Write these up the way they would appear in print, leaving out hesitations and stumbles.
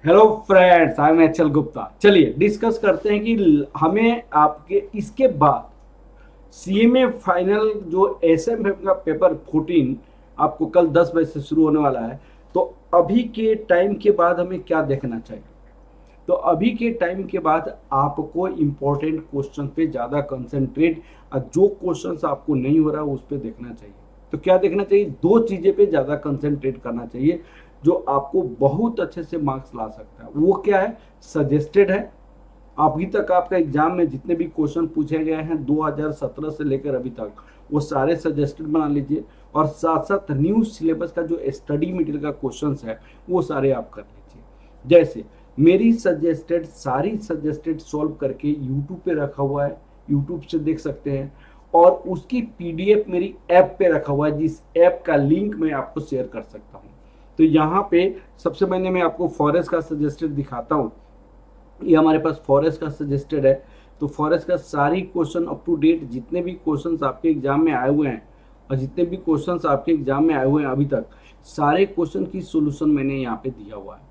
Hello friends, I am H L Gupta. चलिए discuss करते हैं कि हमें आपके इसके बाद सीएमए फाइनल जो एसएम का पेपर 14 आपको कल 10 बजे से शुरू होने वाला है। तो अभी के टाइम के बाद हमें क्या देखना चाहिए? तो अभी के टाइम के बाद आपको इम्पोर्टेंट क्वेश्चन पे ज़्यादा कंसंट्रेट, जो क्वेश्चन आपको नहीं हो रहा उस पर देखना चाहिए। तो क्या देखना चाहिए? दो चीज़ें पे ज़्यादा कंसंट्रेट करना चाहिए जो आपको बहुत अच्छे से मार्क्स ला सकता है। वो क्या है? सजेस्टेड है। अभी तक आपका एग्जाम में जितने भी क्वेश्चन पूछे गए हैं 2017 से लेकर अभी तक, वो सारे सजेस्टेड बना लीजिए। और साथ साथ न्यू सिलेबस का जो स्टडी मटेरियल का क्वेश्चंस है वो सारे आप कर लीजिए। जैसे मेरी सजेस्टेड सारी सजेस्टेड सॉल्व करके यूट्यूब पे रखा हुआ है, यूट्यूब से देख सकते हैं। और उसकी पीडीएफ मेरी ऐप पे रखा हुआ है, जिस ऐप का लिंक मैं आपको शेयर कर सकता हूँ। तो यहाँ पे सबसे पहले मैं आपको फॉरेस्ट का सजेस्टेड दिखाता हूँ। ये हमारे पास फॉरेस्ट का सजेस्टेड है। तो फॉरेस्ट का सारी क्वेश्चन अप टू डेट, जितने भी क्वेश्चंस आपके एग्जाम में आए हुए हैं और जितने भी क्वेश्चंस आपके एग्जाम में आए हुए हैं अभी तक, सारे क्वेश्चन की सोल्यूशन मैंने यहाँ पे दिया हुआ है।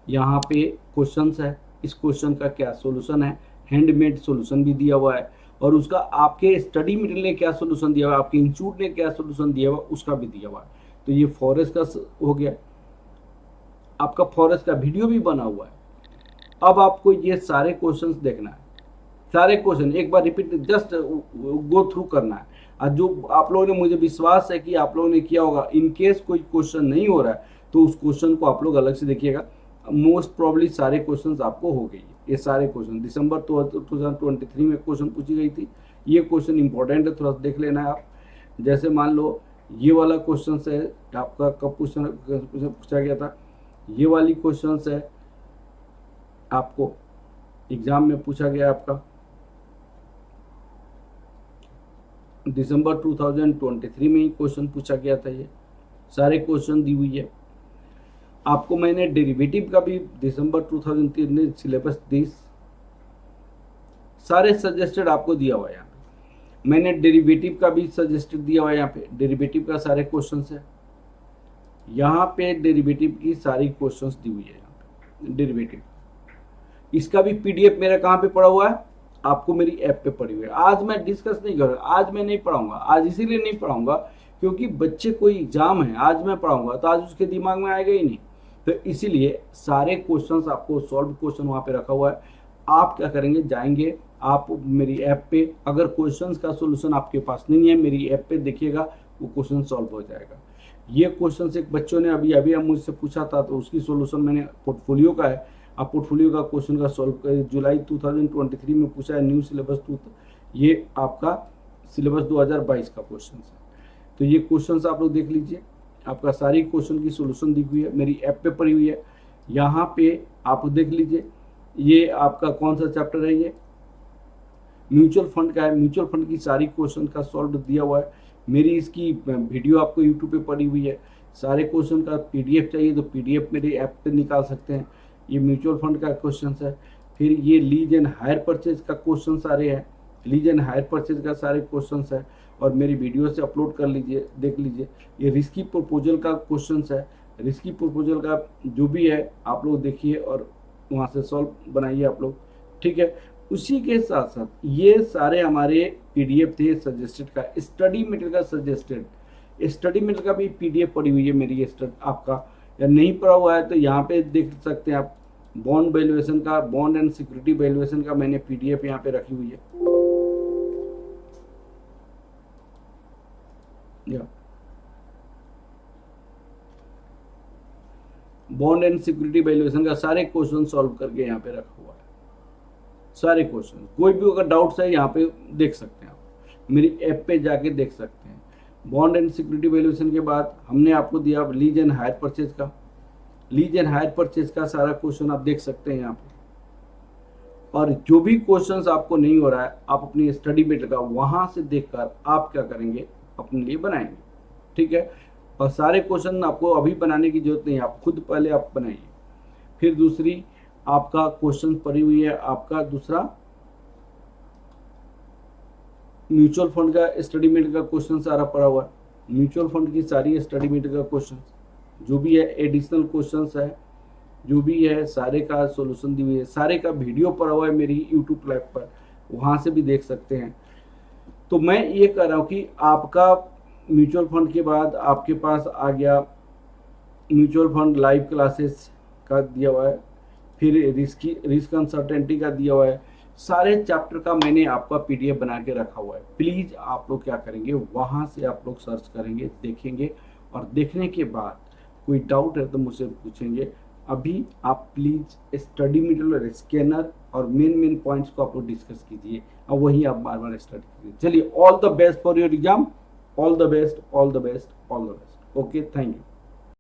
यहाँ पे क्वेश्चंस है, इस क्वेश्चन का क्या सोल्यूशन है, हैंडमेड सोल्यूशन भी दिया हुआ है। और उसका आपके स्टडी मटेरियल ने क्या सोल्यूशन दिया हुआ है, आपके इंस्टीट्यूट ने क्या सोल्यूशन दिया हुआ है, उसका भी दिया हुआ है। तो ये फॉरेस्ट का हो गया। आपका फॉरेस्ट का वीडियो भी बना हुआ है। अब आपको ये सारे क्वेश्चंस देखना है, सारे क्वेश्चन एक बार रिपीट जस्ट गो थ्रू करना है। और जो आप लोगों ने, मुझे विश्वास है कि आप लोगों ने किया होगा, इन केस कोई क्वेश्चन नहीं हो रहा है तो उस क्वेश्चन को आप लोग अलग से देखिएगा। मोस्ट प्रॉब्ली सारे क्वेश्चंस आपको हो गई। ये सारे क्वेश्चन दिसंबर 2023 में क्वेश्चन पूछी गई थी। ये क्वेश्चन इंपॉर्टेंट है, थोड़ा सा देख लेना है आप। जैसे मान लो ये वाला क्वेश्चन है आपका, कब पूछा गया था। ये वाली क्वेश्चन है आपको एग्जाम में पूछा गया आपका दिसंबर 2023 में ही क्वेश्चन पूछा गया था। ये सारे क्वेश्चन दी हुई है आपको। मैंने डेरिवेटिव का भी दिसंबर 2003 में सिलेबस दी, सारे सजेस्टेड आपको दिया हुआ है यहाँ पे। मैंने डेरिवेटिव का भी सजेस्टेड दिया हुआ है यहाँ पे, डेरिवेटिव का सारे क्वेश्चन है यहाँ पे। डेरिवेटिव की सारी क्वेश्चंस दी हुई है यहाँ पे डेरिवेटिव। इसका भी पीडीएफ मेरा कहाँ पे पड़ा हुआ है? आपको मेरी ऐप पे पड़ी हुई है। आज मैं डिस्कस नहीं करूँगा, आज मैं नहीं पढ़ाऊंगा। आज इसीलिए नहीं पढ़ाऊंगा क्योंकि बच्चे कोई एग्जाम है, आज मैं पढ़ाऊंगा तो आज उसके दिमाग में आएगा ही नहीं। तो इसीलिए सारे क्वेश्चंस आपको, सॉल्व क्वेश्चन वहाँ पे रखा हुआ है। आप क्या करेंगे, जाएंगे आप मेरी ऐप पे। अगर क्वेश्चंस का सोल्यूशन आपके पास नहीं है, मेरी ऐप पे देखिएगा, वो क्वेश्चन सॉल्व हो जाएगा। ये क्वेश्चन एक बच्चों ने अभी अभी मुझसे पूछा था, तो उसकी सोल्यूशन मैंने, पोर्टफोलियो का है। आप पोर्टफोलियो का क्वेश्चन का सॉल्व कर, जुलाई 2023 में पूछा है, न्यू सिलेबस ये आपका सिलेबस 2022 का क्वेश्चन है। तो ये क्वेश्चन आप लोग देख लीजिए। आपका सारी क्वेश्चन की सोल्यूशन दी हुई है, मेरी ऐप पे पड़ी हुई है। यहाँ पे आप देख लीजिए, ये आपका कौन सा चैप्टर है? ये म्यूचुअल फंड का है। म्यूचुअल फंड की सारी क्वेश्चन का सॉल्व दिया हुआ है। मेरी इसकी वीडियो आपको यूट्यूब पे पड़ी हुई है। सारे क्वेश्चन का पीडीएफ चाहिए तो पीडीएफ मेरे ऐप पे निकाल सकते हैं। ये म्यूचुअल फंड का क्वेश्चन है। फिर ये लीज एंड हायर परचेज का क्वेश्चन सारे हैं, लीज एंड हायर परचेज का सारे क्वेश्चन है। और मेरी वीडियो से अपलोड कर लीजिए, देख लीजिए। ये रिस्की प्रपोजल का क्वेश्चन है। रिस्की प्रपोजल का जो भी है आप लोग देखिए और वहाँ से सॉल्व बनाइए आप लोग, ठीक है। उसी के साथ साथ ये सारे हमारे पीडीएफ थे सजेस्टेड का, स्टडी मटेरियल का सजेस्टेड। स्टडी मटेरियल का भी पीडीएफ पड़ी हुई है मेरी। आपका या नहीं पड़ा हुआ है तो यहाँ पे देख सकते हैं आप। बॉन्ड वैल्यूएशन का, बॉन्ड एंड सिक्योरिटी वैल्यूएशन का मैंने पीडीएफ यहाँ पे रखी हुई है। बॉन्ड एंड सिक्योरिटी वैल्यूएशन का सारे क्वेश्चन सॉल्व करके यहाँ पे रखा हुआ है। सारे क्वेश्चन, कोई भी अगर डाउट्स है यहाँ पे देख सकते हैं आप, मेरी ऐप पे जाके देख सकते हैं। बॉन्ड एंड सिक्योरिटी वैल्यूएशन के बाद हमने आपको दिया लीज एंड हायर परचेज का। लीज एंड हायर परचेज का सारा क्वेश्चन आप देख सकते हैं यहाँ पे। और जो भी क्वेश्चंस आपको नहीं हो रहा है, आप अपनी स्टडी मटेरियल का वहां से देखकर आप क्या करेंगे, अपने लिए बनाएंगे, ठीक है। और सारे क्वेश्चन आपको अभी बनाने की जरूरत नहीं है, आप खुद पहले आप बनाइए। फिर दूसरी आपका क्वेश्चन पड़ी हुई है, आपका दूसरा म्यूचुअल फंड का स्टडी मटेरियल का क्वेश्चन सारा पड़ा हुआ है। म्यूचुअल फंड की सारी स्टडी मटेरियल का क्वेश्चन जो भी है, एडिशनल क्वेश्चन है जो भी है सारे का सॉल्यूशन दी हुई है, सारे का वीडियो पड़ा हुआ है मेरी यूट्यूब लाइव पर, वहाँ से भी देख सकते हैं। तो मैं ये कह रहा हूँ कि आपका म्यूचुअल फंड के बाद आपके पास आ गया म्यूचुअल फंड लाइव क्लासेस का दिया हुआ है, फिर रिस्क अनसर्टेनिटी का दिया हुआ है, सारे चैप्टर का मैंने आपका पीडीएफ बना के रखा हुआ है। प्लीज़ आप लोग क्या करेंगे, वहाँ से आप लोग सर्च करेंगे, देखेंगे, और देखने के बाद कोई डाउट है तो मुझसे पूछेंगे। अभी आप प्लीज़ स्टडी मटेरियल और स्कैनर और मेन पॉइंट्स को आप लोग डिस्कस कीजिए, और वही आप बार बार स्टडी कीजिए। चलिए, all the best for your exam, all the best, all the best, all the best. Okay, thank you.